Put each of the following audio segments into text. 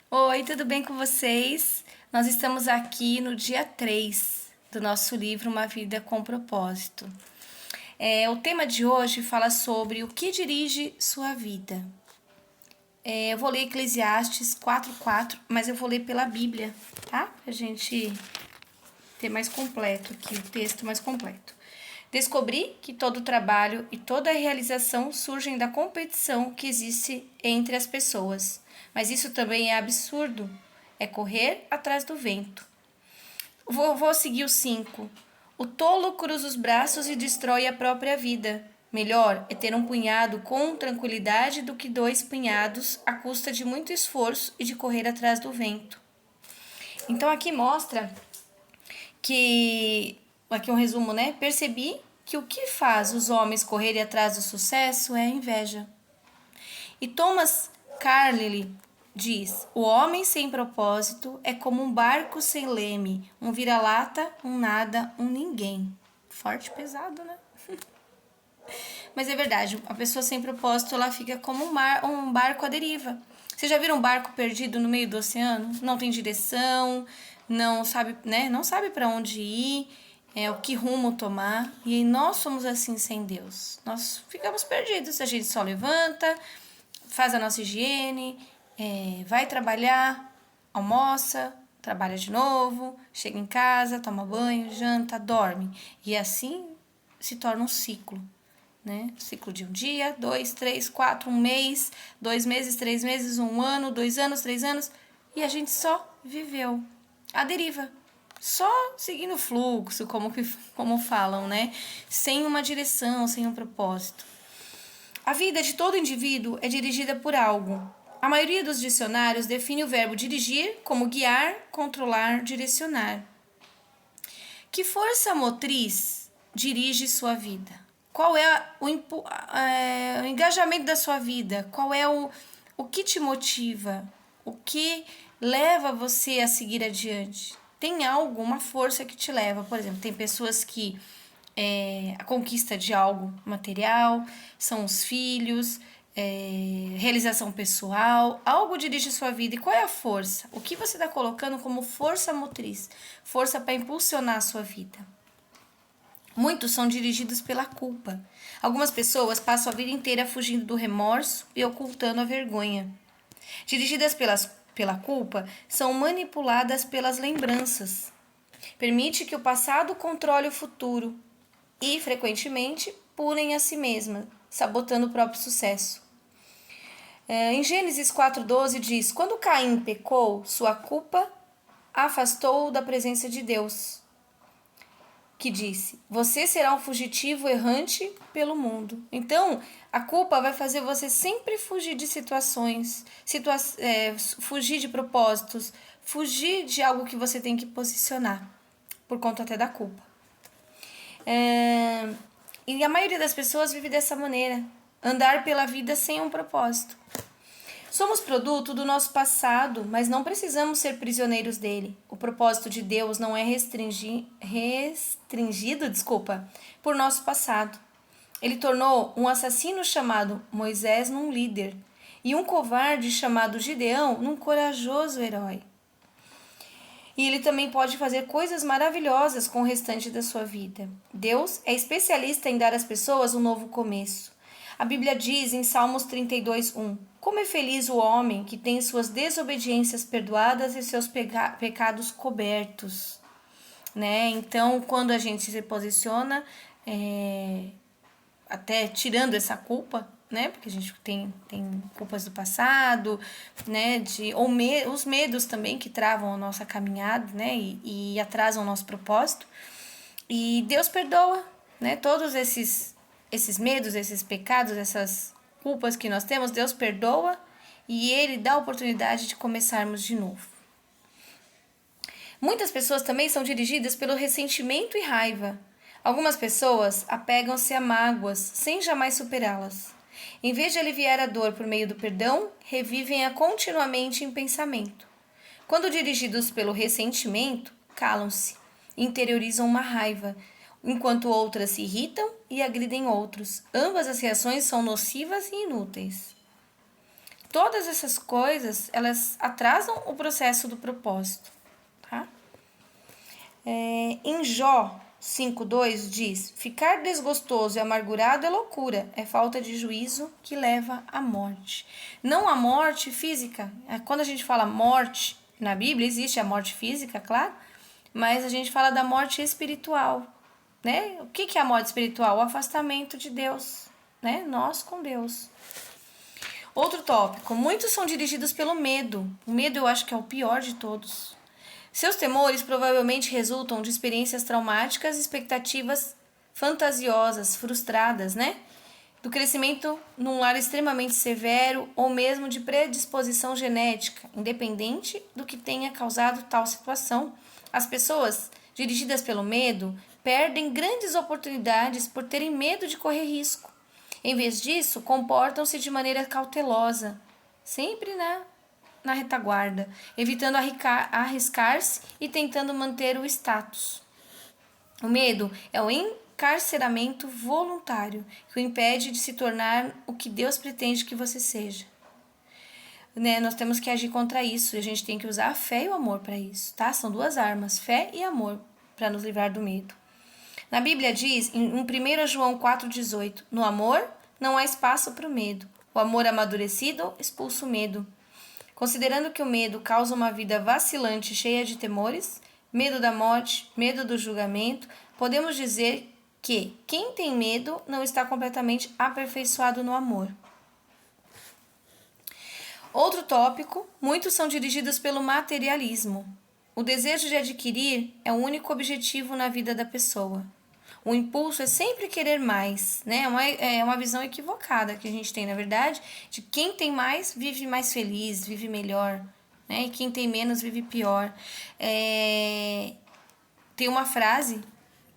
Oi, tudo bem com vocês? Nós estamos aqui no dia 3 do nosso livro Uma Vida com Propósito. O tema de hoje fala sobre o que dirige sua vida. Eu vou ler Eclesiastes 4:4, mas eu vou ler pela Bíblia, tá? Pra gente ter mais completo aqui, o texto mais completo. Descobri que todo trabalho e toda realização surgem da competição que existe entre as pessoas, mas isso também é absurdo. É correr atrás do vento. Vou seguir o 5. O tolo cruza os braços e destrói a própria vida. Melhor é ter um punhado com tranquilidade do que dois punhados à custa de muito esforço e de correr atrás do vento. Então aqui mostra que, aqui um resumo, né? Percebi que o que faz os homens correrem atrás do sucesso é a inveja. E Thomas Carlyle diz: o homem sem propósito é como um barco sem leme, um vira-lata, um nada, um ninguém. Forte e pesado, né? Mas é verdade, a pessoa sem propósito, ela fica como um barco à deriva. Você já viram um barco perdido no meio do oceano? Não tem direção, não sabe, né? Não sabe para onde ir, o que rumo tomar. E nós somos assim sem Deus. Nós ficamos perdidos. A gente só levanta, faz a nossa higiene, vai trabalhar, almoça, trabalha de novo, chega em casa, toma banho, janta, dorme. E assim se torna um ciclo. Né? Ciclo de um dia, 2, 3, 4, um mês, 2 meses, 3 meses, 1 ano, 2 anos, 3 anos, e a gente só viveu à deriva, só seguindo o fluxo, como falam, né? Sem uma direção, sem um propósito. A vida de todo indivíduo é dirigida por algo. A maioria dos dicionários define o verbo dirigir como guiar, controlar, direcionar. Que força motriz dirige sua vida? Qual é o engajamento da sua vida? Qual é o que te motiva? O que leva você a seguir adiante? Tem algo, uma força que te leva. Por exemplo, tem pessoas que a conquista de algo material, são os filhos, realização pessoal, algo dirige sua vida. E qual é a força? O que você está colocando como força motriz? Força para impulsionar a sua vida. Muitos são dirigidos pela culpa. Algumas pessoas passam a vida inteira fugindo do remorso e ocultando a vergonha. Dirigidas pela culpa, são manipuladas pelas lembranças. Permite que o passado controle o futuro e, frequentemente, punem a si mesma, sabotando o próprio sucesso. Em Gênesis 4:12 diz: quando Caim pecou, sua culpa afastou-o da presença de Deus, que disse: você será um fugitivo errante pelo mundo. Então, a culpa vai fazer você sempre fugir de situações, fugir de propósitos, fugir de algo que você tem que posicionar, por conta até da culpa. E a maioria das pessoas vive dessa maneira, andar pela vida sem um propósito. Somos produto do nosso passado, mas não precisamos ser prisioneiros dele. O propósito de Deus não é restringido, por nosso passado. Ele tornou um assassino chamado Moisés num líder e um covarde chamado Gideão num corajoso herói. E ele também pode fazer coisas maravilhosas com o restante da sua vida. Deus é especialista em dar às pessoas um novo começo. A Bíblia diz em Salmos 32:1: como é feliz o homem que tem suas desobediências perdoadas e seus pecados cobertos. Né? Então, quando a gente se posiciona, até tirando essa culpa, né? Porque a gente tem culpas do passado, né? Os medos também que travam a nossa caminhada, né? E atrasam o nosso propósito. E Deus perdoa, né? Todos esses medos, esses pecados, essas culpas que nós temos, Deus perdoa e Ele dá a oportunidade de começarmos de novo. Muitas pessoas também são dirigidas pelo ressentimento e raiva. Algumas pessoas apegam-se a mágoas sem jamais superá-las. Em vez de aliviar a dor por meio do perdão, revivem-a continuamente em pensamento. Quando dirigidos pelo ressentimento, calam-se, interiorizam uma raiva, enquanto outras se irritam e agridem outros. Ambas as reações são nocivas e inúteis. Todas essas coisas, elas atrasam o processo do propósito, tá? Em Jó 5:2 diz: ficar desgostoso e amargurado é loucura, é falta de juízo que leva à morte. Não a morte física. Quando a gente fala morte, na Bíblia existe a morte física, claro, mas a gente fala da morte espiritual, né? O que é a morte espiritual? O afastamento de Deus, né? Nós com Deus. Outro tópico: muitos são dirigidos pelo medo. O medo eu acho que é o pior de todos. Seus temores provavelmente resultam de experiências traumáticas, expectativas fantasiosas, frustradas, né? Do crescimento num lar extremamente severo ou mesmo de predisposição genética, independente do que tenha causado tal situação. As pessoas dirigidas pelo medo perdem grandes oportunidades por terem medo de correr risco. Em vez disso, comportam-se de maneira cautelosa, sempre na retaguarda, evitando arriscar-se e tentando manter o status. O medo é o encarceramento voluntário que o impede de se tornar o que Deus pretende que você seja. Né? Nós temos que agir contra isso e a gente tem que usar a fé e o amor para isso, tá? São duas armas, fé e amor, para nos livrar do medo. Na Bíblia diz, em 1 João 4,18, no amor não há espaço para o medo. O amor amadurecido expulsa o medo. Considerando que o medo causa uma vida vacilante cheia de temores, medo da morte, medo do julgamento, podemos dizer que quem tem medo não está completamente aperfeiçoado no amor. Outro tópico: muitos são dirigidos pelo materialismo. O desejo de adquirir é o único objetivo na vida da pessoa. O impulso é sempre querer mais, né? É uma visão equivocada que a gente tem, na verdade, de quem tem mais vive mais feliz, vive melhor, né? E quem tem menos vive pior. Tem uma frase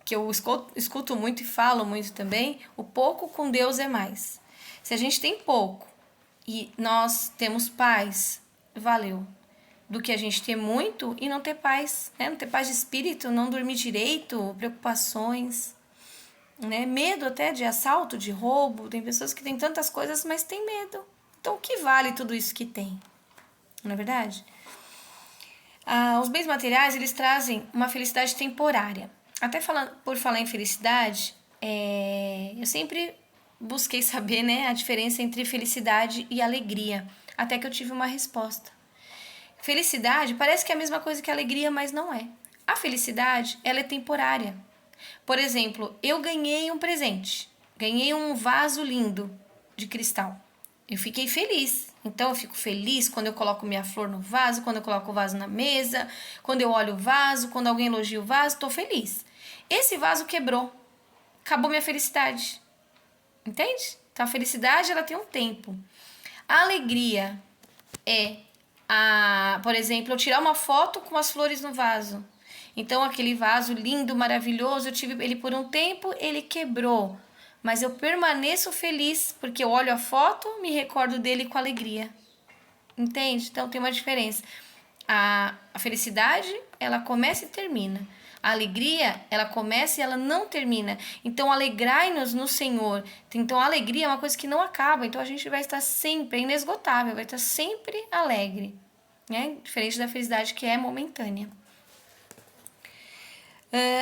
que eu escuto muito e falo muito também: o pouco com Deus é mais. Se a gente tem pouco e nós temos paz, valeu. Do que a gente ter muito e não ter paz, né? Não ter paz de espírito, não dormir direito, preocupações, né? Medo até de assalto, de roubo. Tem pessoas que têm tantas coisas, mas têm medo. Então, o que vale tudo isso que tem? Não é verdade? Os bens materiais, eles trazem uma felicidade temporária. Até por falar em felicidade, eu sempre busquei saber, né, a diferença entre felicidade e alegria. Até que eu tive uma resposta. Felicidade parece que é a mesma coisa que alegria, mas não é. A felicidade, ela é temporária. Por exemplo, eu ganhei um presente. Ganhei um vaso lindo de cristal. Eu fiquei feliz. Então, eu fico feliz quando eu coloco minha flor no vaso, quando eu coloco o vaso na mesa, quando eu olho o vaso, quando alguém elogia o vaso, estou feliz. Esse vaso quebrou. Acabou minha felicidade. Entende? Então, a felicidade, ela tem um tempo. A alegria é por exemplo, eu tirar uma foto com as flores no vaso. Então, aquele vaso lindo, maravilhoso, eu tive ele por um tempo, ele quebrou. Mas eu permaneço feliz, porque eu olho a foto, me recordo dele com alegria. Entende? Então, tem uma diferença. A felicidade, ela começa e termina. A alegria, ela começa e ela não termina. Então, alegrai-nos no Senhor. Então, a alegria é uma coisa que não acaba. Então, a gente vai estar sempre inesgotável, vai estar sempre alegre, né? Diferente da felicidade que é momentânea.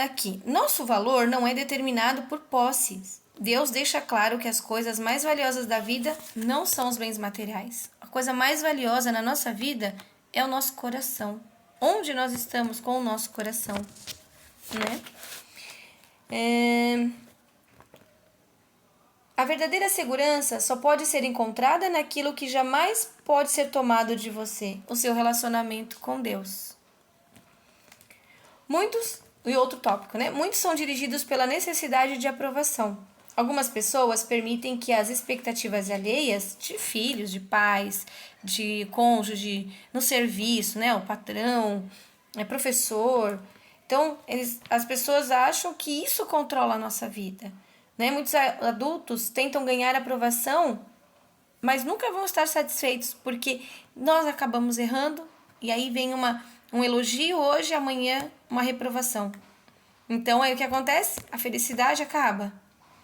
Aqui, nosso valor não é determinado por posses. Deus deixa claro que as coisas mais valiosas da vida não são os bens materiais. A coisa mais valiosa na nossa vida é o nosso coração. Onde nós estamos com o nosso coração, né? A verdadeira segurança só pode ser encontrada naquilo que jamais pode ser tomado de você, o seu relacionamento com Deus. E outro tópico, né? Muitos são dirigidos pela necessidade de aprovação. Algumas pessoas permitem que as expectativas alheias de filhos, de pais, de cônjuge, no serviço, né? O patrão, professor. Então, as pessoas acham que isso controla a nossa vida, né? Muitos adultos tentam ganhar aprovação, mas nunca vão estar satisfeitos, porque nós acabamos errando, e aí vem um elogio hoje, amanhã uma reprovação. Então, aí o que acontece? A felicidade acaba,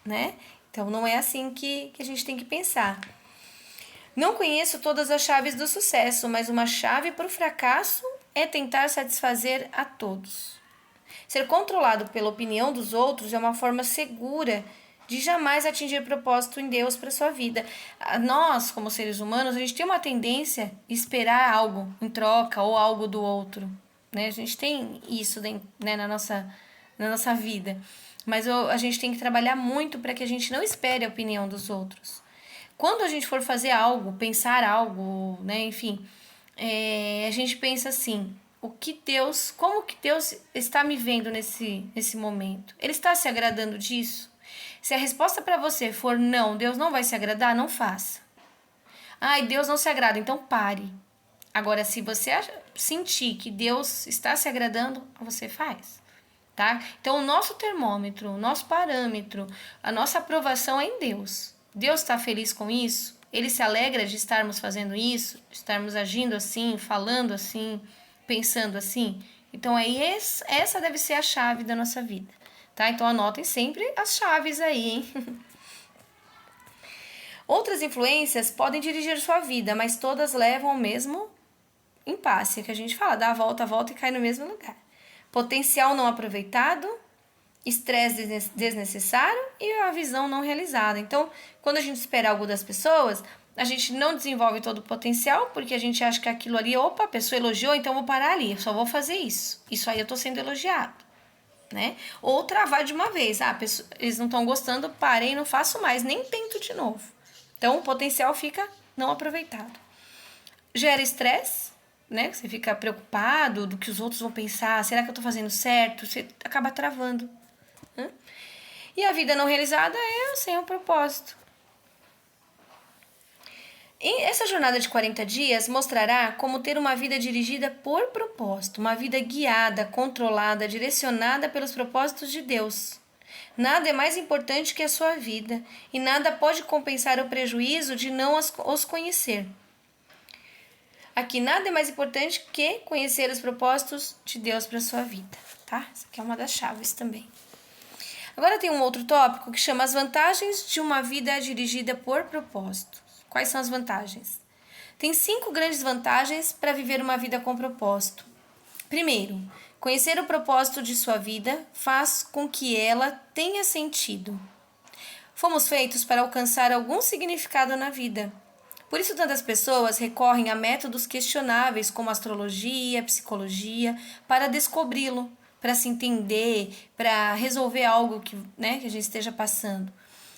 né? Então, não é assim que a gente tem que pensar. Não conheço todas as chaves do sucesso, mas uma chave para o fracasso é tentar satisfazer a todos. Ser controlado pela opinião dos outros é uma forma segura de jamais atingir propósito em Deus para sua vida. Nós, como seres humanos, a gente tem uma tendência a esperar algo em troca ou algo do outro, né? A gente tem isso, né, na nossa vida. Mas a gente tem que trabalhar muito para que a gente não espere a opinião dos outros. Quando a gente for fazer algo, pensar algo, né, enfim, a gente pensa assim: como que Deus está me vendo nesse momento? Ele está se agradando disso? Se a resposta para você for não, Deus não vai se agradar, não faça. Ai, Deus não se agrada, então pare. Agora, se você sentir que Deus está se agradando, você faz, tá? Então, o nosso termômetro, o nosso parâmetro, a nossa aprovação é em Deus. Deus está feliz com isso? Ele se alegra de estarmos fazendo isso? De estarmos agindo assim, falando assim, pensando assim? Então, essa deve ser a chave da nossa vida, tá? Então, anotem sempre as chaves aí, hein? Outras influências podem dirigir sua vida, mas todas levam ao mesmo impasse, que a gente fala, dá a volta e cai no mesmo lugar. Potencial não aproveitado, estresse desnecessário e a visão não realizada. Então, quando a gente espera algo das pessoas, a gente não desenvolve todo o potencial, porque a gente acha que aquilo ali, opa, a pessoa elogiou, então eu vou parar ali, eu só vou fazer isso. Isso aí eu tô sendo elogiado, né? Ou travar de uma vez, eles não estão gostando, parei, não faço mais, nem tento de novo. Então, o potencial fica não aproveitado. Gera estresse, né? Você fica preocupado do que os outros vão pensar. Será que eu tô fazendo certo? Você acaba travando, né? E a vida não realizada é sem um propósito. Essa jornada de 40 dias mostrará como ter uma vida dirigida por propósito, uma vida guiada, controlada, direcionada pelos propósitos de Deus. Nada é mais importante que a sua vida e nada pode compensar o prejuízo de não os conhecer. Aqui, nada é mais importante que conhecer os propósitos de Deus para a sua vida, tá? Essa aqui é uma das chaves também. Agora tem um outro tópico que chama as vantagens de uma vida dirigida por propósito. Quais são as vantagens? Tem 5 grandes vantagens para viver uma vida com propósito. Primeiro, conhecer o propósito de sua vida faz com que ela tenha sentido. Fomos feitos para alcançar algum significado na vida. Por isso, tantas pessoas recorrem a métodos questionáveis como astrologia, psicologia, para descobri-lo, para se entender, para resolver algo que a gente esteja passando.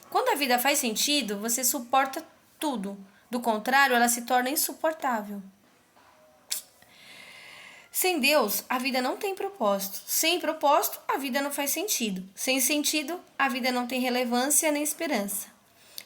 Quando a vida faz sentido, você suporta tudo. Do contrário, ela se torna insuportável. Sem Deus, a vida não tem propósito. Sem propósito, a vida não faz sentido. Sem sentido, a vida não tem relevância nem esperança.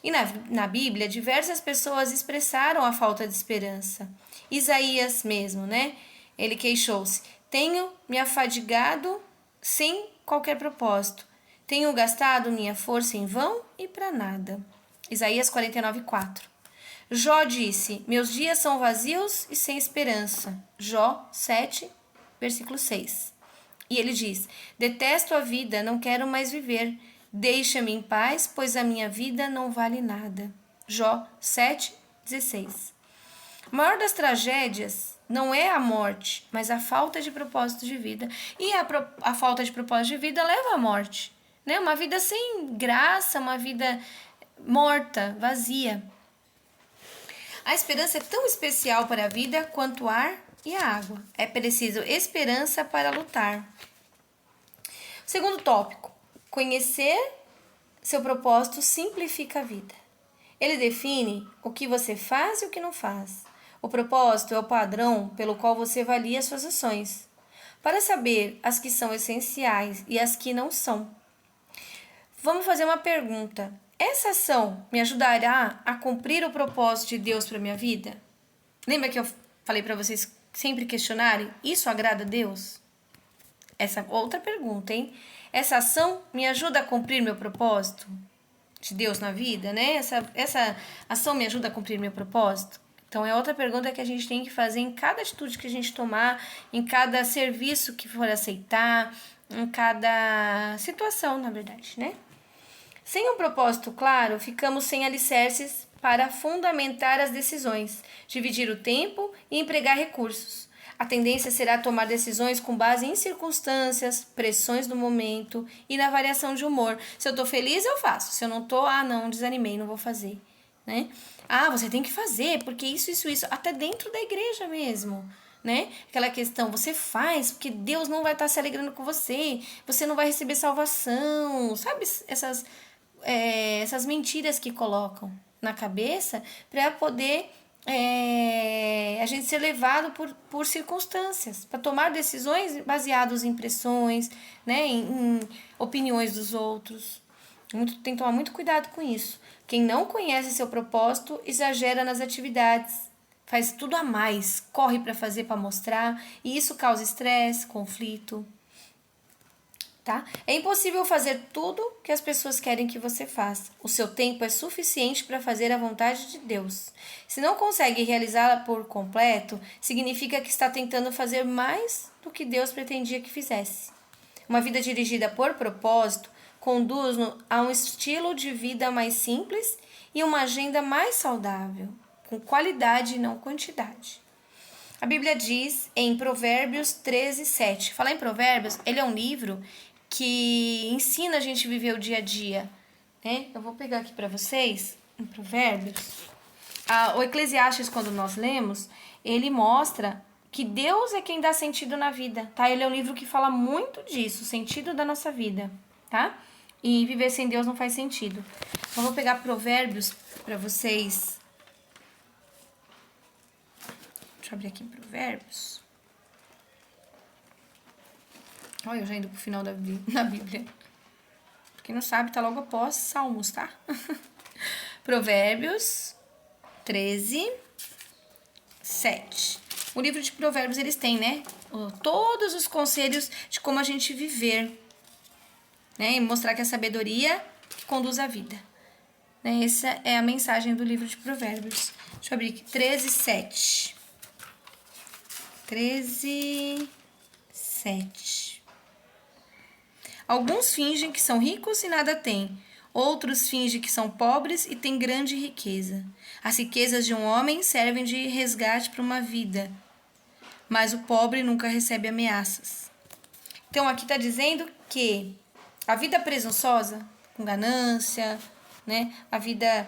E na Bíblia, diversas pessoas expressaram a falta de esperança. Isaías mesmo, né? Ele queixou-se: tenho me afadigado sem qualquer propósito. Tenho gastado minha força em vão e para nada. Isaías 49:4. Jó disse: meus dias são vazios e sem esperança. Jó 7, versículo 6. E ele diz: detesto a vida, não quero mais viver. Deixa-me em paz, pois a minha vida não vale nada. Jó 7:16. A maior das tragédias não é a morte, mas a falta de propósito de vida. E a falta de propósito de vida leva à morte, né? Uma vida sem graça, uma vida morta, vazia. A esperança é tão especial para a vida quanto o ar e a água. É preciso esperança para lutar. Segundo tópico: conhecer seu propósito simplifica a vida. Ele define o que você faz e o que não faz. O propósito é o padrão pelo qual você avalia suas ações, para saber as que são essenciais e as que não são. Vamos fazer uma pergunta: essa ação me ajudará a cumprir o propósito de Deus para minha vida? Lembra que eu falei para vocês sempre questionarem? Isso agrada a Deus? Essa outra pergunta, hein? Essa ação me ajuda a cumprir meu propósito de Deus na vida, né? Essa ação me ajuda a cumprir meu propósito? Então, é outra pergunta que a gente tem que fazer em cada atitude que a gente tomar, em cada serviço que for aceitar, em cada situação, na verdade, né? Sem um propósito claro, ficamos sem alicerces para fundamentar as decisões, dividir o tempo e empregar recursos. A tendência será tomar decisões com base em circunstâncias, pressões do momento e na variação de humor. Se eu tô feliz, eu faço. Se eu não tô, não, desanimei, não vou fazer, né? Você tem que fazer, porque isso, até dentro da igreja mesmo, né? Aquela questão, você faz porque Deus não vai estar se alegrando com você, você não vai receber salvação, sabe? Essas mentiras que colocam na cabeça para poder a gente ser levado por circunstâncias, para tomar decisões baseadas em pressões, né, em opiniões dos outros. Tem que tomar muito cuidado com isso. Quem não conhece seu propósito exagera nas atividades, faz tudo a mais, corre para fazer, para mostrar, e isso causa estresse, conflito. Tá? É impossível fazer tudo que as pessoas querem que você faça. O seu tempo é suficiente para fazer a vontade de Deus. Se não consegue realizá-la por completo, significa que está tentando fazer mais do que Deus pretendia que fizesse. Uma vida dirigida por propósito conduz-nos a um estilo de vida mais simples e uma agenda mais saudável, com qualidade e não quantidade. A Bíblia diz em Provérbios 13:7. Falar em Provérbios, ele é um livro que ensina a gente a viver o dia a dia, né? Eu vou pegar aqui para vocês, em Provérbios. O Eclesiastes, quando nós lemos, ele mostra que Deus é quem dá sentido na vida, tá? Ele é um livro que fala muito disso, o sentido da nossa vida, tá? E viver sem Deus não faz sentido. Então, eu vou pegar Provérbios para vocês. Deixa eu abrir aqui em Provérbios. Olha, eu já indo pro final da Bíblia. Quem não sabe, tá logo após Salmos, tá? Provérbios 13:7. O livro de Provérbios, eles têm, né? Todos os conselhos de como a gente viver, né? E mostrar que a sabedoria que conduz a vida. Né? Essa é a mensagem do livro de Provérbios. Deixa eu abrir aqui. 13:7. 13:7. Alguns fingem que são ricos e nada têm. Outros fingem que são pobres e têm grande riqueza. As riquezas de um homem servem de resgate para uma vida, mas o pobre nunca recebe ameaças. Então, aqui está dizendo que a vida presunçosa, com ganância, né? A vida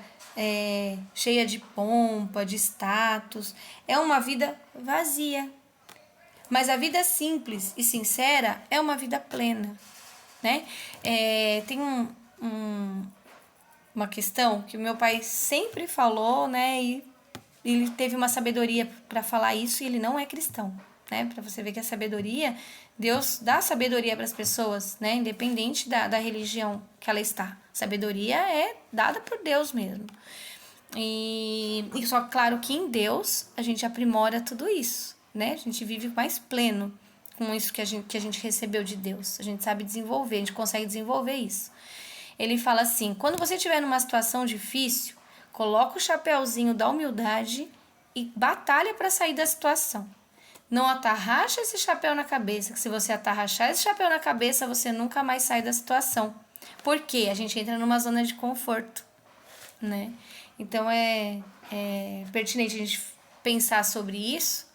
cheia de pompa, de status, é uma vida vazia. Mas a vida simples e sincera é uma vida plena. Né? Tem uma questão que o meu pai sempre falou, né? E ele teve uma sabedoria para falar isso e ele não é cristão, né? Para você ver que a sabedoria, Deus dá sabedoria para as pessoas, né? Independente da religião que ela está. Sabedoria é dada por Deus mesmo. E só claro que em Deus a gente aprimora tudo isso, né? A gente vive mais pleno com isso que a gente recebeu de Deus. A gente sabe desenvolver, a gente consegue desenvolver isso. Ele fala assim, quando você estiver numa situação difícil, coloca o chapéuzinho da humildade e batalha para sair da situação. Não atarraxa esse chapéu na cabeça, que se você atarrachar esse chapéu na cabeça, você nunca mais sai da situação. Por quê? A gente entra numa zona de conforto, né? Então, é pertinente a gente pensar sobre isso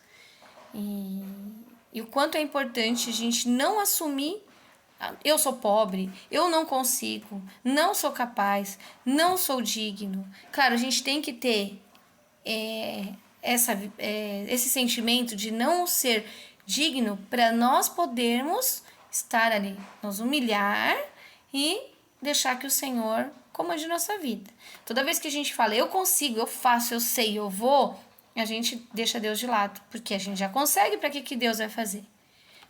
e o quanto é importante a gente não assumir eu sou pobre, eu não consigo, não sou capaz, não sou digno. Claro, a gente tem que ter esse sentimento de não ser digno para nós podermos estar ali, nos humilhar e deixar que o Senhor comande nossa vida. Toda vez que a gente fala eu consigo, eu faço, eu sei, eu vou, a gente deixa Deus de lado, porque a gente já consegue, para que Deus vai fazer?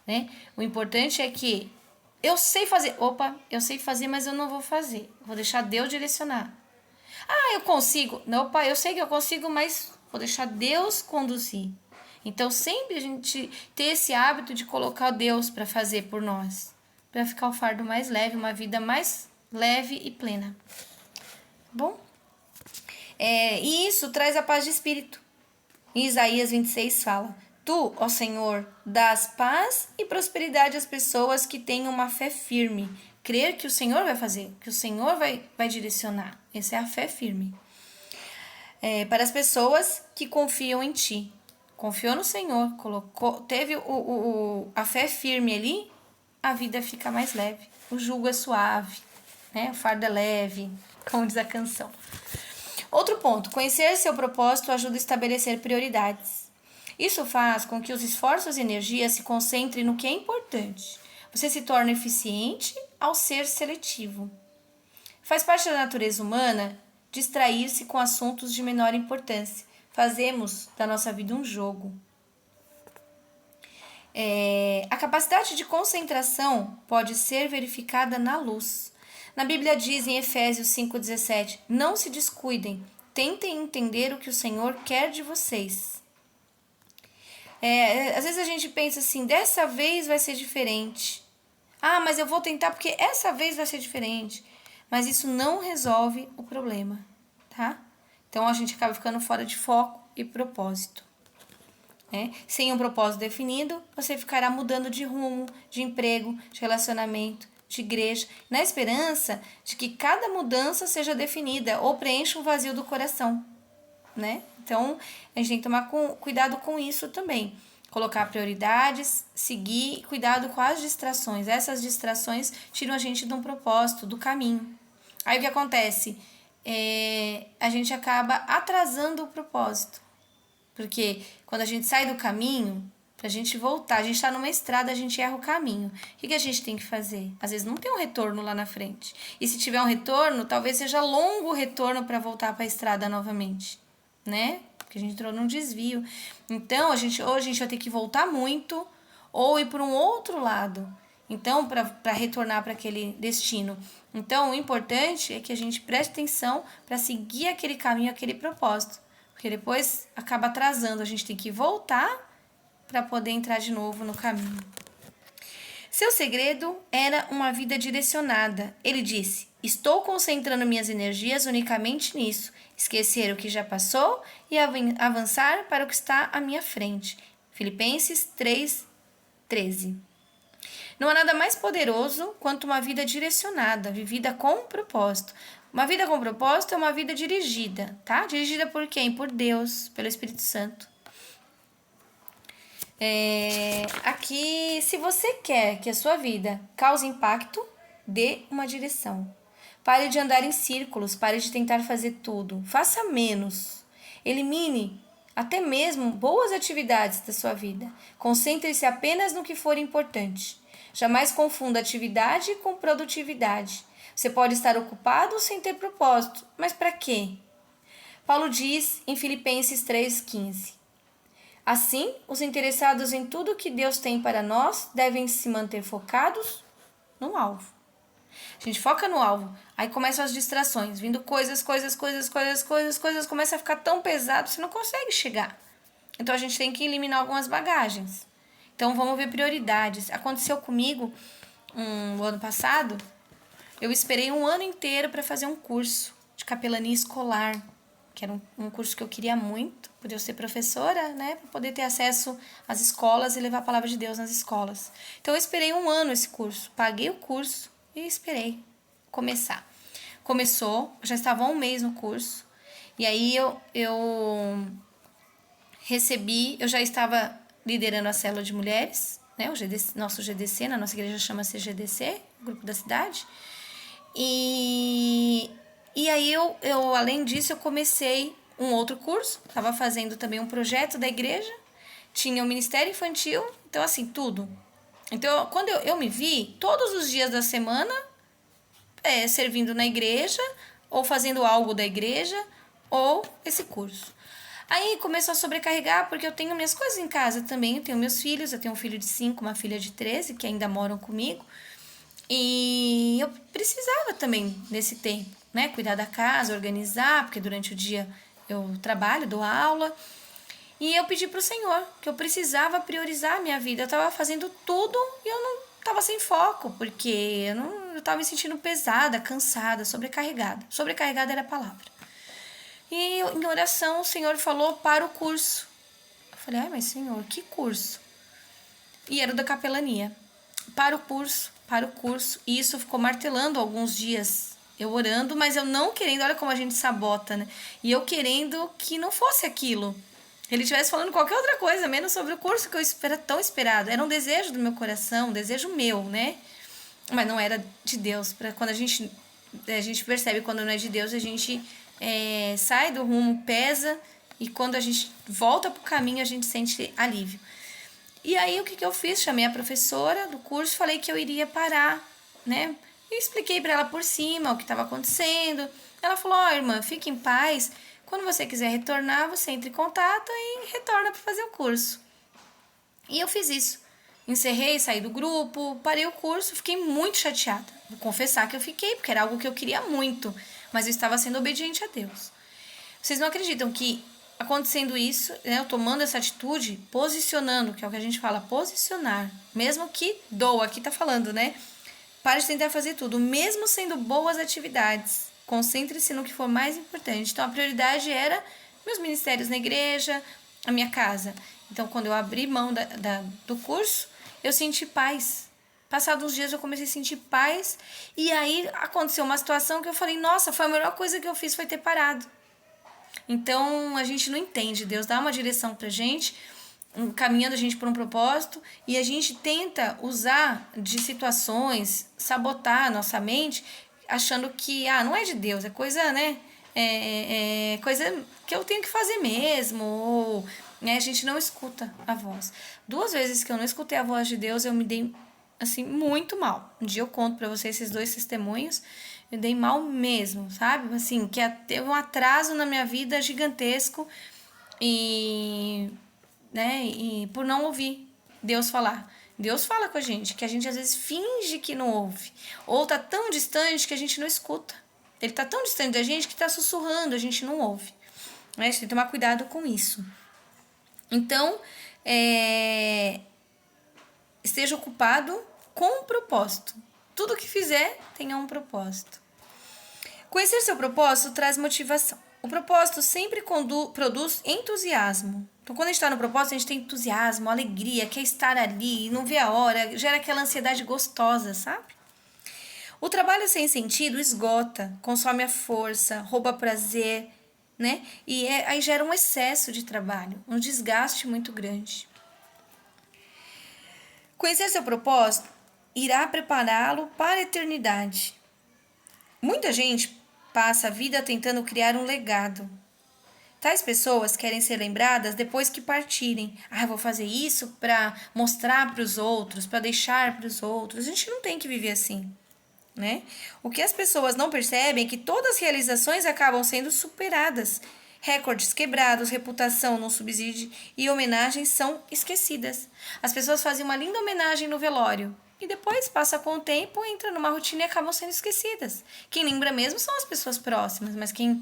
Né? O importante é que eu sei fazer, eu sei fazer, mas eu não vou fazer, vou deixar Deus direcionar. Eu consigo, não, eu sei que eu consigo, mas vou deixar Deus conduzir. Então sempre a gente ter esse hábito de colocar Deus para fazer por nós, para ficar o fardo mais leve, uma vida mais leve e plena. Bom? E isso traz a paz de espírito. Em Isaías 26 fala: Tu, ó Senhor, dás paz e prosperidade às pessoas que têm uma fé firme. Crer que o Senhor vai fazer, que o Senhor vai direcionar. Essa é a fé firme. para as pessoas que confiam em ti. Confiou no Senhor, teve a fé firme ali, a vida fica mais leve. O jugo é suave, né? O fardo é leve, como diz a canção. Outro ponto, conhecer seu propósito ajuda a estabelecer prioridades. Isso faz com que os esforços e energias se concentrem no que é importante. Você se torna eficiente ao ser seletivo. Faz parte da natureza humana distrair-se com assuntos de menor importância. Fazemos da nossa vida um jogo. A capacidade de concentração pode ser verificada na luz. Na Bíblia diz em Efésios 5,17: não se descuidem, tentem entender o que o Senhor quer de vocês. Às vezes a gente pensa assim, dessa vez vai ser diferente. Ah, mas eu vou tentar porque essa vez vai ser diferente. Mas isso não resolve o problema, tá? Então a gente acaba ficando fora de foco e propósito. Sem um propósito definido, você ficará mudando de rumo, de emprego, de relacionamento, de igreja, na esperança de que cada mudança seja definida ou preencha um vazio do coração, né? Então, a gente tem que tomar cuidado com isso também. Colocar prioridades, seguir, cuidado com as distrações. Essas distrações tiram a gente de um propósito, do caminho. Aí o que acontece? A gente acaba atrasando o propósito. Porque quando a gente sai do caminho, pra gente voltar, a gente tá numa estrada, a gente erra o caminho. O que a gente tem que fazer? Às vezes não tem um retorno lá na frente. E se tiver um retorno, talvez seja longo o retorno para voltar para a estrada novamente, né? Porque a gente entrou num desvio. Então, ou a gente vai ter que voltar muito, ou ir por um outro lado. Então, para retornar para aquele destino. Então, o importante é que a gente preste atenção para seguir aquele caminho, aquele propósito. Porque depois acaba atrasando, a gente tem que voltar para poder entrar de novo no caminho. Seu segredo era uma vida direcionada. Ele disse: estou concentrando minhas energias unicamente nisso, esquecer o que já passou e avançar para o que está à minha frente. Filipenses 3:13. Não há nada mais poderoso quanto uma vida direcionada, vivida com propósito. Uma vida com propósito é uma vida dirigida, tá? Dirigida por quem? Por Deus, pelo Espírito Santo. Aqui, se você quer que a sua vida cause impacto, dê uma direção. Pare de andar em círculos, pare de tentar fazer tudo. Faça menos. Elimine até mesmo boas atividades da sua vida. Concentre-se apenas no que for importante. Jamais confunda atividade com produtividade. Você pode estar ocupado sem ter propósito, mas para quê? Paulo diz em Filipenses 3:15: assim, os interessados em tudo que Deus tem para nós devem se manter focados no alvo. A gente foca no alvo, aí começam as distrações, vindo coisas, começa a ficar tão pesado, você não consegue chegar. Então a gente tem que eliminar algumas bagagens. Então vamos ver prioridades. Aconteceu comigo no ano passado, eu esperei um ano inteiro para fazer um curso de capelania escolar, que era um curso que eu queria muito, por eu ser professora, né, para poder ter acesso às escolas e levar a palavra de Deus nas escolas. Então eu esperei um ano esse curso, paguei o curso e esperei começar. Começou, já estava há um mês no curso, e aí eu recebi, eu já estava liderando a célula de mulheres, né, o GDC, nosso GDC, na nossa igreja chama-se GDC, grupo da cidade. E aí eu além disso, eu comecei um outro curso, estava fazendo também um projeto da igreja, tinha o ministério infantil, então assim, tudo. Então, quando eu me vi, todos os dias da semana, servindo na igreja, ou fazendo algo da igreja, ou esse curso. Aí começou a sobrecarregar, porque eu tenho minhas coisas em casa também, eu tenho meus filhos, eu tenho um filho de 5, uma filha de 13, que ainda moram comigo. E eu precisava também nesse tempo, né? Cuidar da casa, organizar, porque durante o dia eu trabalho, dou aula. E eu pedi para o Senhor que eu precisava priorizar a minha vida. Eu estava fazendo tudo e eu não estava sem foco, porque eu estava me sentindo pesada, cansada, sobrecarregada. Sobrecarregada era a palavra. E em oração o Senhor falou para o curso. Eu falei, mas Senhor, que curso? E era o da capelania. Para o curso. E isso ficou martelando alguns dias Eu orando, mas eu não querendo, olha como a gente sabota, né? E eu querendo que não fosse aquilo. Ele estivesse falando qualquer outra coisa, menos sobre o curso que eu era tão esperado. Era um desejo do meu coração, um desejo meu, né? Mas não era de Deus. Quando a gente percebe quando não é de Deus, a gente sai do rumo, pesa, e quando a gente volta pro caminho, a gente sente alívio. E aí, o que eu fiz? Chamei a professora do curso, falei que eu iria parar, né? E expliquei para ela por cima o que estava acontecendo. Ela falou, irmã, fique em paz. Quando você quiser retornar, você entra em contato e retorna para fazer o curso. E eu fiz isso. Encerrei, saí do grupo, parei o curso, fiquei muito chateada. Vou confessar que eu fiquei, porque era algo que eu queria muito, mas eu estava sendo obediente a Deus. Vocês não acreditam que acontecendo isso, né, eu tomando essa atitude, posicionando, que é o que a gente fala, posicionar, mesmo que doa, aqui tá falando, né? Pare de tentar fazer tudo, mesmo sendo boas atividades. Concentre-se no que for mais importante. Então, a prioridade era meus ministérios na igreja, a minha casa. Então, quando eu abri mão do curso, eu senti paz. Passados uns dias, eu comecei a sentir paz. E aí, aconteceu uma situação que eu falei, nossa, foi a melhor coisa que eu fiz, foi ter parado. Então, a gente não entende. Deus dá uma direção pra gente, caminhando a gente por um propósito, e a gente tenta usar de situações, sabotar a nossa mente, achando que, não é de Deus, é coisa, né? É coisa que eu tenho que fazer mesmo, ou né, a gente não escuta a voz. 2 vezes que eu não escutei a voz de Deus, eu me dei, assim, muito mal. Um dia eu conto pra vocês esses 2 testemunhos, eu dei mal mesmo, sabe? Assim, que teve um atraso na minha vida gigantesco, e por não ouvir Deus falar. Deus fala com a gente, que a gente às vezes finge que não ouve. Ou tá tão distante que a gente não escuta. Ele tá tão distante da gente que tá sussurrando, a gente não ouve. A gente tem que tomar cuidado com isso. Então, esteja ocupado com um propósito. Tudo que fizer, tenha um propósito. Conhecer seu propósito traz motivação. O propósito sempre produz entusiasmo. Então, quando a gente está no propósito, a gente tem entusiasmo, alegria, quer estar ali, não vê a hora, gera aquela ansiedade gostosa, sabe? O trabalho sem sentido esgota, consome a força, rouba prazer, né? E aí gera um excesso de trabalho, um desgaste muito grande. Conhecer seu propósito irá prepará-lo para a eternidade. Muita gente passa a vida tentando criar um legado. Tais pessoas querem ser lembradas depois que partirem. Eu vou fazer isso para mostrar para os outros, para deixar para os outros. A gente não tem que viver assim, né? O que as pessoas não percebem é que todas as realizações acabam sendo superadas. Recordes quebrados, reputação não subside e homenagens são esquecidas. As pessoas fazem uma linda homenagem no velório e depois, passa com o tempo, entra numa rotina e acabam sendo esquecidas. Quem lembra mesmo são as pessoas próximas, mas quem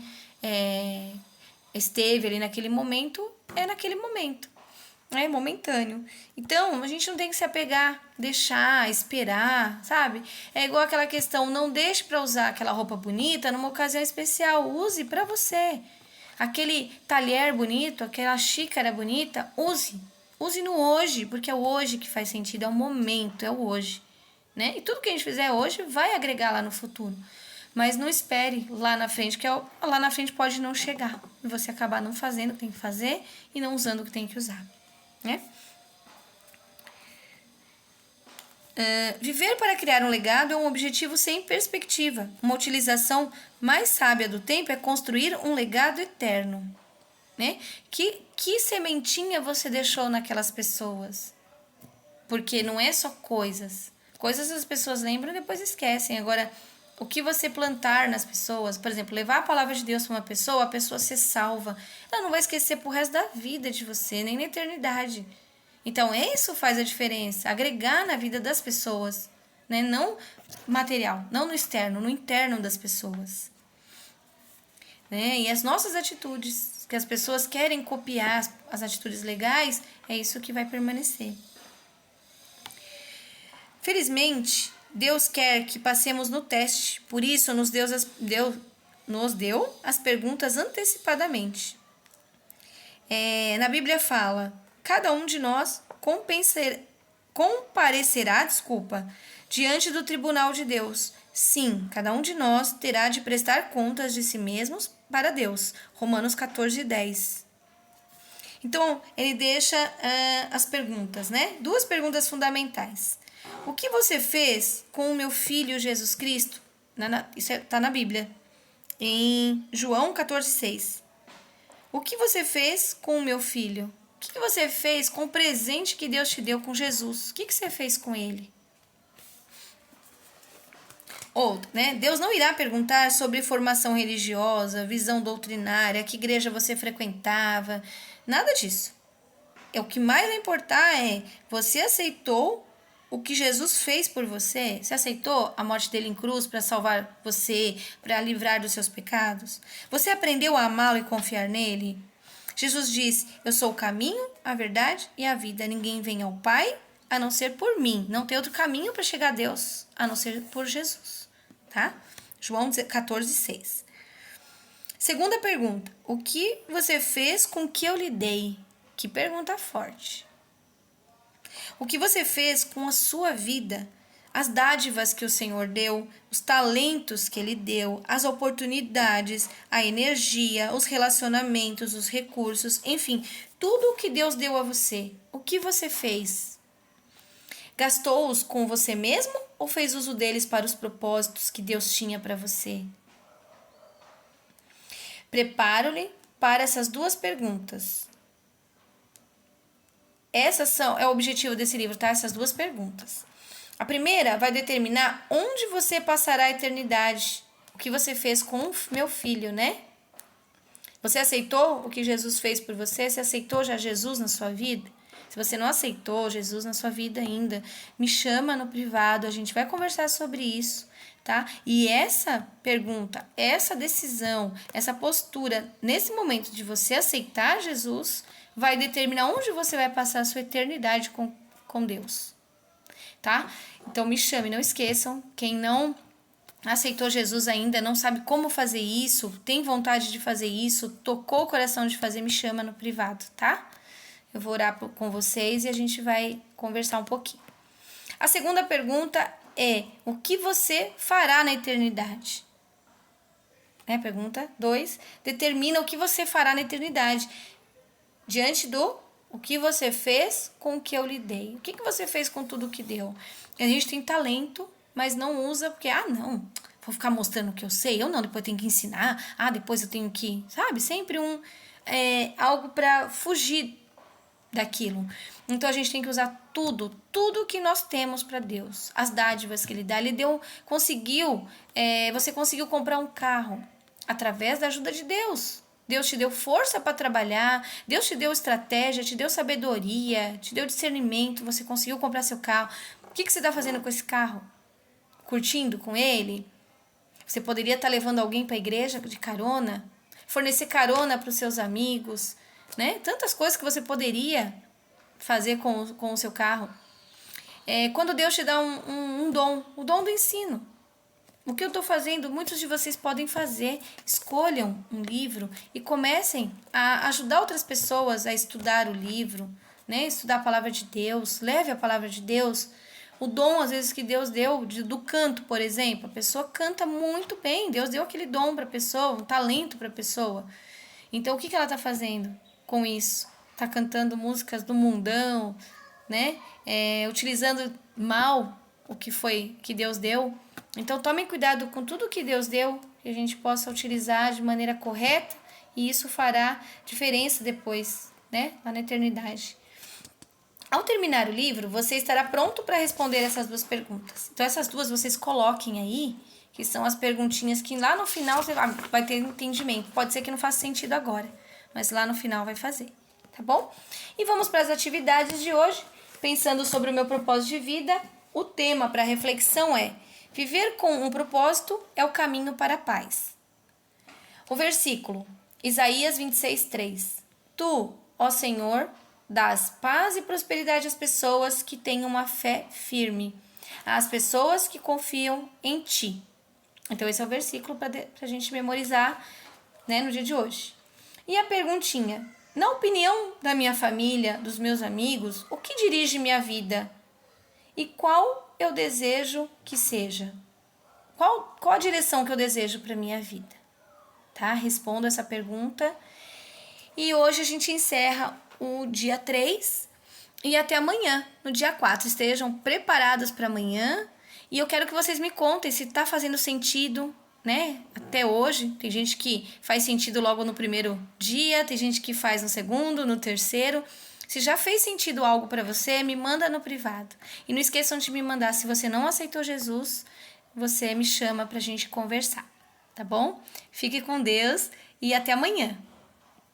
esteve ali naquele momento, é naquele momento. É momentâneo. Então, a gente não tem que se apegar, deixar, esperar, sabe? É igual aquela questão, não deixe para usar aquela roupa bonita numa ocasião especial, use para você. Aquele talher bonito, aquela xícara bonita, use. Use no hoje, porque é o hoje que faz sentido, é o momento, é o hoje, né? E tudo que a gente fizer hoje vai agregar lá no futuro. Mas não espere lá na frente, que lá na frente pode não chegar. E você acabar não fazendo o que tem que fazer e não usando o que tem que usar, né? Viver para criar um legado é um objetivo sem perspectiva. Uma utilização mais sábia do tempo é construir um legado eterno, né? Que sementinha você deixou naquelas pessoas? Porque não é só coisas. Coisas as pessoas lembram e depois esquecem. Agora, o que você plantar nas pessoas, por exemplo, levar a palavra de Deus para uma pessoa, a pessoa se salva. Ela não vai esquecer pro resto da vida de você, nem na eternidade. Então, isso faz a diferença, agregar na vida das pessoas, né? Não material, não no externo, no interno das pessoas. Né? E as nossas atitudes, que as pessoas querem copiar as atitudes legais, é isso que vai permanecer. Felizmente, Deus quer que passemos no teste, por isso nos deu as perguntas antecipadamente. Na Bíblia fala, cada um de nós comparecerá diante do tribunal de Deus, Sim, cada um de nós terá de prestar contas de si mesmos para Deus. Romanos 14, 10. Então, ele deixa as perguntas, né? 2 perguntas fundamentais. O que você fez com o meu filho Jesus Cristo? Isso está na Bíblia. Em João 14, 6. O que você fez com o meu filho? O que você fez com o presente que Deus te deu com Jesus? O que você fez com ele? Outro, né? Deus não irá perguntar sobre formação religiosa, visão doutrinária, que igreja você frequentava, nada disso. O que mais vai importar é, você aceitou o que Jesus fez por você? Você aceitou a morte dele em cruz para salvar você, para livrar dos seus pecados? Você aprendeu a amá-lo e confiar nele? Jesus diz, eu sou o caminho, a verdade e a vida. Ninguém vem ao Pai a não ser por mim. Não tem outro caminho para chegar a Deus a não ser por Jesus. Tá? João 14, 6. Segunda pergunta. O que você fez com o que eu lhe dei? Que pergunta forte. O que você fez com a sua vida? As dádivas que o Senhor deu, os talentos que Ele deu, as oportunidades, a energia, os relacionamentos, os recursos, enfim, tudo o que Deus deu a você. O que você fez? Gastou-os com você mesmo ou fez uso deles para os propósitos que Deus tinha para você? Preparo-lhe para essas 2 perguntas. É o objetivo desse livro, tá? Essas 2 perguntas. A primeira vai determinar onde você passará a eternidade. O que você fez com o meu filho, né? Você aceitou o que Jesus fez por você? Você aceitou já Jesus na sua vida? Se você não aceitou Jesus na sua vida ainda, me chama no privado, a gente vai conversar sobre isso, tá? E essa pergunta, essa decisão, essa postura, nesse momento de você aceitar Jesus, vai determinar onde você vai passar a sua eternidade com Deus, tá? Então me chame, não esqueçam, quem não aceitou Jesus ainda, não sabe como fazer isso, tem vontade de fazer isso, tocou o coração de fazer, me chama no privado, tá? Eu vou orar com vocês e a gente vai conversar um pouquinho. A segunda pergunta é, o que você fará na eternidade? Pergunta 2, determina o que você fará na eternidade. Diante do o que você fez com o que eu lhe dei. O que você fez com tudo que deu? A gente tem talento, mas não usa porque, não, vou ficar mostrando o que eu sei. Eu não, depois eu tenho que ensinar. Depois eu tenho que, sabe? Sempre algo para fugir daquilo. Então a gente tem que usar tudo que nós temos para Deus. As dádivas que Ele dá. Ele você conseguiu comprar um carro através da ajuda de Deus. Deus te deu força para trabalhar, Deus te deu estratégia, te deu sabedoria, te deu discernimento, você conseguiu comprar seu carro. O que você está fazendo com esse carro? Curtindo com ele? Você poderia estar levando alguém para a igreja de carona, fornecer carona para os seus amigos, né? Tantas coisas que você poderia fazer com o seu carro. Quando Deus te dá um dom, o dom do ensino. O que eu estou fazendo, muitos de vocês podem fazer. Escolham um livro e comecem a ajudar outras pessoas a estudar o livro, né? Estudar a palavra de Deus, leve a palavra de Deus. O dom, às vezes, que Deus deu, do canto, por exemplo. A pessoa canta muito bem, Deus deu aquele dom para a pessoa, um talento para a pessoa. Então, o que ela está fazendo com isso? Está cantando músicas do mundão, né? Utilizando mal o que Deus deu. Então, tomem cuidado com tudo que Deus deu, que a gente possa utilizar de maneira correta, e isso fará diferença depois, né? Lá na eternidade. Ao terminar o livro, você estará pronto para responder essas 2 perguntas. Então, essas 2 vocês coloquem aí, que são as perguntinhas que lá no final você vai ter entendimento. Pode ser que não faça sentido agora, mas lá no final vai fazer, tá bom? E vamos para as atividades de hoje. Pensando sobre o meu propósito de vida, o tema para reflexão é: viver com um propósito é o caminho para a paz. O versículo, Isaías 26, 3. Tu, ó Senhor, dás paz e prosperidade às pessoas que têm uma fé firme, às pessoas que confiam em Ti. Então, esse é o versículo para a gente memorizar, né, no dia de hoje. E a perguntinha: na opinião da minha família, dos meus amigos, o que dirige minha vida? E qual eu desejo que seja? qual a direção que eu desejo para minha vida? Tá? Respondo essa pergunta. E hoje a gente encerra o dia 3 e até amanhã, no dia 4. Estejam preparados para amanhã. E eu quero que vocês me contem se tá fazendo sentido, né? Até hoje. Tem gente que faz sentido logo no primeiro dia, tem gente que faz no segundo, no terceiro. Se já fez sentido algo para você, me manda no privado. E não esqueçam de me mandar, se você não aceitou Jesus, você me chama pra gente conversar, tá bom? Fique com Deus e até amanhã.